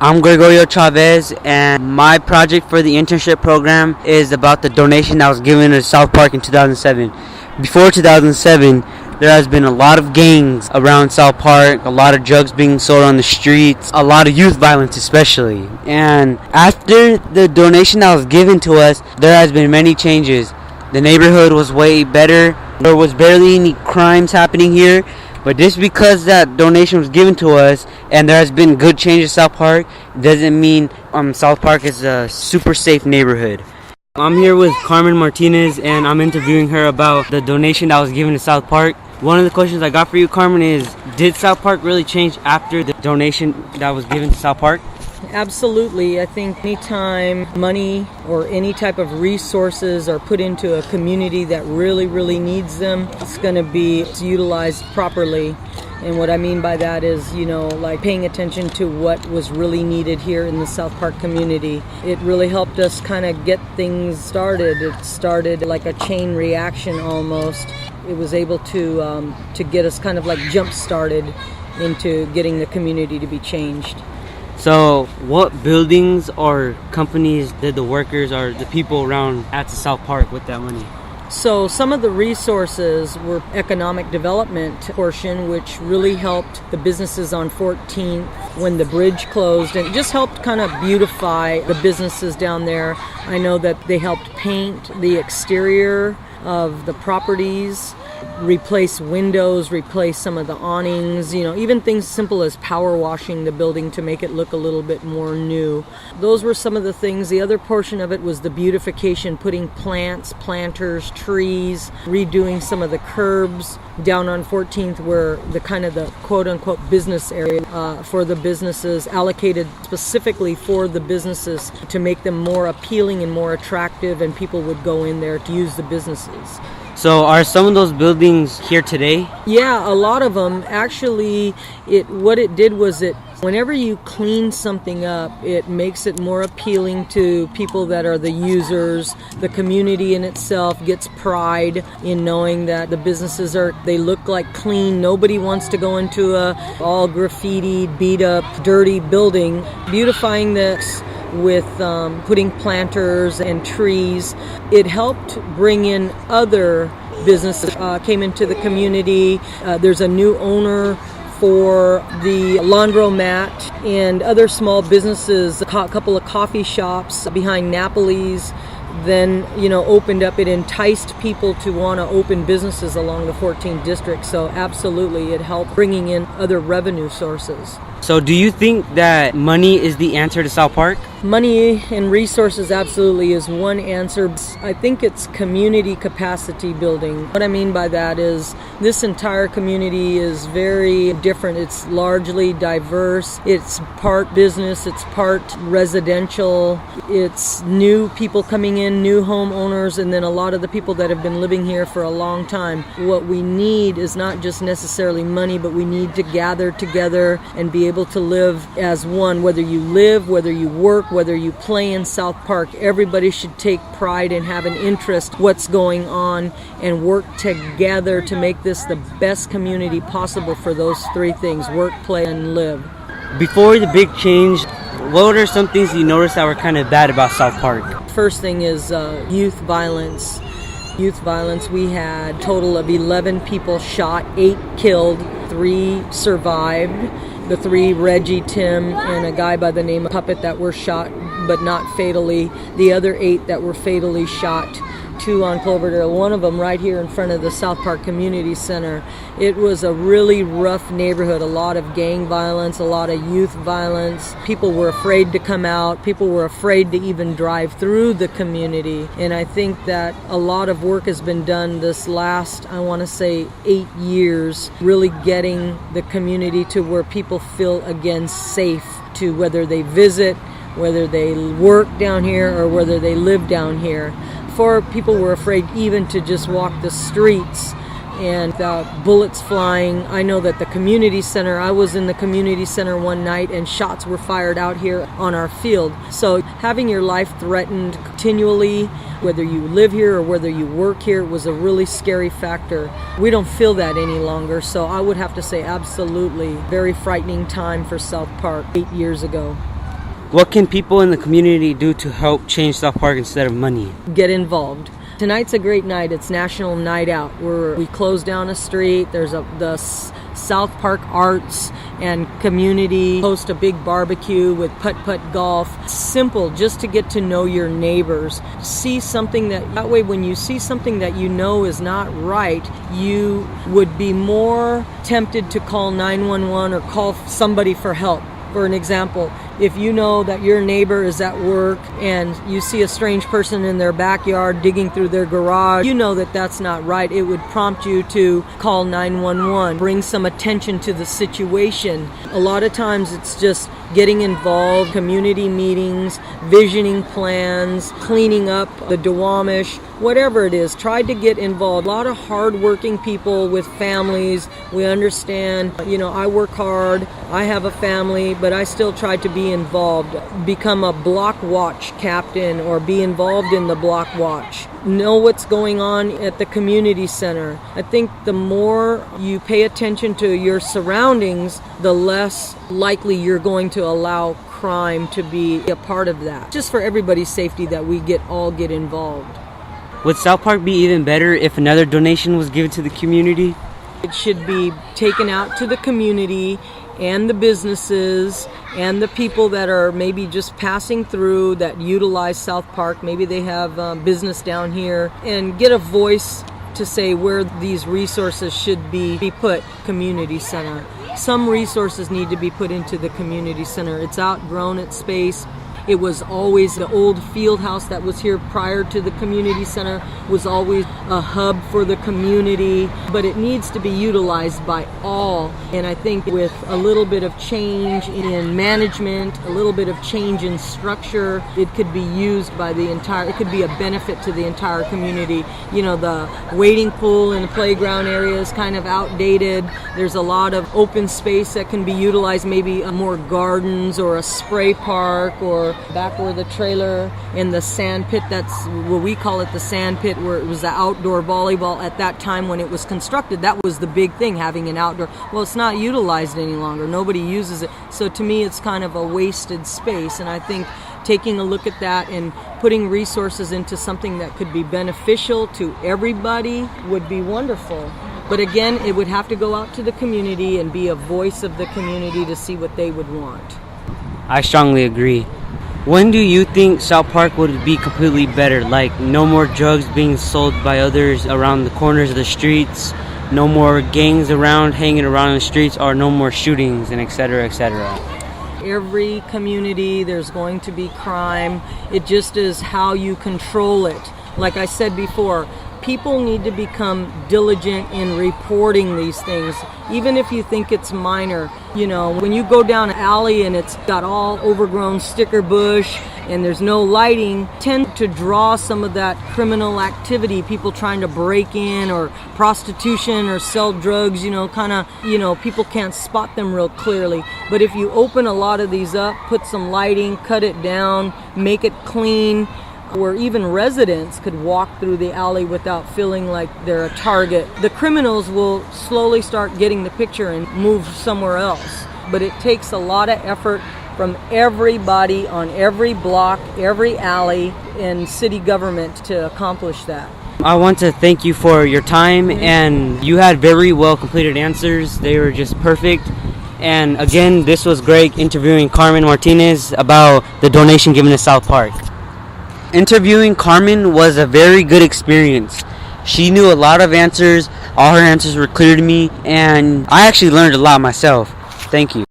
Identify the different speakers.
Speaker 1: I'm Gregorio Chavez, and my project for the internship program is about the donation that was given to South Park in 2007. Before 2007, there has been a lot of gangs around South Park, a lot of drugs being sold on the streets, a lot of youth violence especially. And after the donation that was given to us, there has been many changes. The neighborhood was way better. There was barely any crimes happening here. But just because that donation was given to us and there has been good change in South Park doesn't mean South Park is a super safe neighborhood. I'm here with Carmen Martinez and I'm interviewing her about the donation that was given to South Park. One of the questions I got for you, Carmen, is did South Park really change after the donation that was given to South Park?
Speaker 2: Absolutely. I think anytime money or any type of resources are put into a community that really needs them, it's going to be utilized properly. And what I mean by that is, like paying attention to what was really needed here in the South Park community. It really helped us kind of get things started. It started like a chain reaction almost. It was able to get us kind of like jump started into getting the community to be changed.
Speaker 1: So what buildings or companies did the workers or the people around add to South Park with that money?
Speaker 2: So some of the resources were economic development portion, which really helped the businesses on 14th when the bridge closed, and it just helped kind of beautify the businesses down there. I know that they helped paint the exterior of the properties, replace windows, replace some of the awnings, even things simple as power washing the building to make it look a little bit more new. Those were some of the things. The other portion of it was the beautification, putting plants, planters, trees, redoing some of the curbs down on 14th where the kind of the quote-unquote business area for the businesses, allocated specifically for the businesses to make them more appealing and more attractive, and people would go in there to use the businesses.
Speaker 1: So are some of those buildings here today?
Speaker 2: Yeah, a lot of them. Actually, what it did was whenever you clean something up, it makes it more appealing to people that are the users. The community in itself gets pride in knowing that the businesses they look like clean. Nobody wants to go into a all graffitied, beat up, dirty building. Beautifying this with putting planters and trees. It helped bring in other businesses, came into the community. There's a new owner for the laundromat and other small businesses, a couple of coffee shops behind Napoli's. Then, opened up. It enticed people to want to open businesses along the 14th district. So absolutely, it helped bringing in other revenue sources.
Speaker 1: So do you think that money is the answer to South Park?
Speaker 2: Money and resources absolutely is one answer. I think it's community capacity building. What I mean by that is this entire community is very different. It's largely diverse. It's part business. It's part residential. It's new people coming in, new homeowners, and then a lot of the people that have been living here for a long time. What we need is not just necessarily money, but we need to gather together and be able to live as one. Whether you live, whether you work, whether you play in South Park, everybody should take pride and have an interest what's going on and work together to make this the best community possible for those three things: work, play, and live.
Speaker 1: Before the big change, what are some things you noticed that were kind of bad about South Park?
Speaker 2: First thing is youth violence. Youth violence, we had a total of 11 people shot, 8 killed, 3 survived. The 3, Reggie, Tim, and a guy by the name of Puppet, that were shot, but not fatally. The other 8 that were fatally shot, 2 on Cloverdale, one of them right here in front of the South Park Community Center. It was a really rough neighborhood, a lot of gang violence, a lot of youth violence. People were afraid to come out. People were afraid to even drive through the community. And I think that a lot of work has been done this last, I want to say, 8 years, really getting the community to where people feel again safe to whether they visit, whether they work down here, or whether they live down here. Before, people were afraid even to just walk the streets, and bullets flying. I know that the community center, I was in the community center one night and shots were fired out here on our field. So having your life threatened continually, whether you live here or whether you work here, was a really scary factor. We don't feel that any longer, so I would have to say absolutely very frightening time for South Park 8 years ago.
Speaker 1: What can people in the community do to help change South Park instead of money?
Speaker 2: Get involved. Tonight's a great night. It's National Night Out. We close down a street. There's the South Park Arts and Community host a big barbecue with putt-putt golf. Simple, just to get to know your neighbors. See something that way when you see something that you know is not right, you would be more tempted to call 911 or call somebody for help. For an example, if you know that your neighbor is at work and you see a strange person in their backyard digging through their garage, you know that that's not right. It would prompt you to call 911, bring some attention to the situation. A lot of times it's just getting involved, community meetings, visioning plans, cleaning up the Duwamish, whatever it is. Try to get involved. A lot of hard-working people with families. We understand, I work hard, I have a family, but I still try to be involved. Become a block watch captain or be involved in the block watch. Know what's going on at the community center. I think the more you pay attention to your surroundings, the less likely you're going to allow crime to be a part of that. Just for everybody's safety that we all get involved.
Speaker 1: Would South Park be even better if another donation was given to the community?
Speaker 2: It should be taken out to the community and the businesses and the people that are maybe just passing through that utilize South Park. Maybe they have business down here, and get a voice to say where these resources should be put. Community center. Some resources need to be put into the community center. It's outgrown its space. It was always the old field house that was here prior to the community center, was always a hub for the community, but it needs to be utilized by all. And I think with a little bit of change in management, a little bit of change in structure, it could be used by it could be a benefit to the entire community. The wading pool and the playground area is kind of outdated. There's a lot of open space that can be utilized, maybe more gardens or a spray park, or back where the trailer and the sand pit, that's what we call it, the sand pit, where it was the outdoor volleyball at that time when it was constructed. That was the big thing, having an outdoor. Well, it's not utilized any longer. Nobody uses it. So to me, it's kind of a wasted space. And I think taking a look at that and putting resources into something that could be beneficial to everybody would be wonderful. But again, it would have to go out to the community and be a voice of the community to see what they would want.
Speaker 1: I strongly agree. When do you think South Park would be completely better? Like, no more drugs being sold by others around the corners of the streets, no more gangs hanging around the streets, or no more shootings, and etc., etc.
Speaker 2: Every community, there's going to be crime. It just is how you control it. Like I said before, people need to become diligent in reporting these things, even if you think it's minor. When you go down an alley and it's got all overgrown sticker bush and there's no lighting, tend to draw some of that criminal activity, people trying to break in, or prostitution, or sell drugs, people can't spot them real clearly. But if you open a lot of these up, put some lighting, cut it down, make it clean, where even residents could walk through the alley without feeling like they're a target, the criminals will slowly start getting the picture and move somewhere else. But it takes a lot of effort from everybody on every block, every alley, and city government to accomplish that.
Speaker 1: I want to thank you for your time, and you had very well completed answers. They were just perfect. And again, this was Greg interviewing Carmen Martinez about the donation given to South Park. Interviewing Carmen was a very good experience. She knew a lot of answers. All her answers were clear to me, and I actually learned a lot myself. Thank you.